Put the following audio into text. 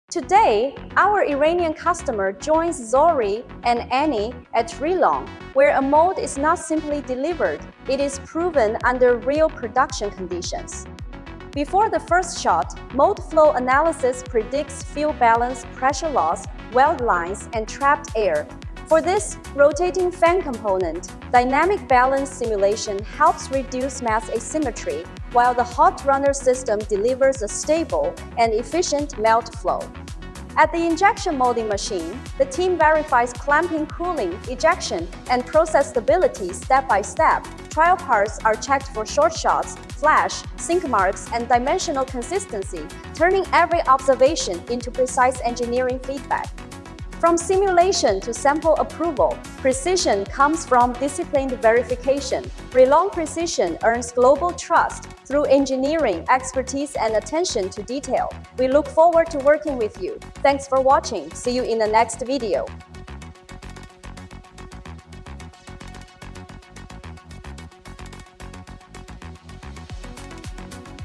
Today, our Iranian customer joins Zory and Annie at Rilong, where a mold is not simply delivered, it is proven under real production conditions. Before the first shot, mold flow analysis predicts field balance, pressure loss, weld lines, and trapped air. For this rotating fan component, dynamic balance simulation helps reduce mass asymmetry, while the hot runner system delivers a stable and efficient melt flow. At the injection molding machine, the team verifies clamping, cooling, ejection, and process stability step by step. Trial parts are checked for short shots, flash, sink marks, and dimensional consistency, turning every observation into precise engineering feedback. From simulation to sample approval, precision comes from disciplined verification. Rilong Precision earns global trust through engineering, expertise, and attention to detail. We look forward to working with you. Thanks for watching. See you in the next video.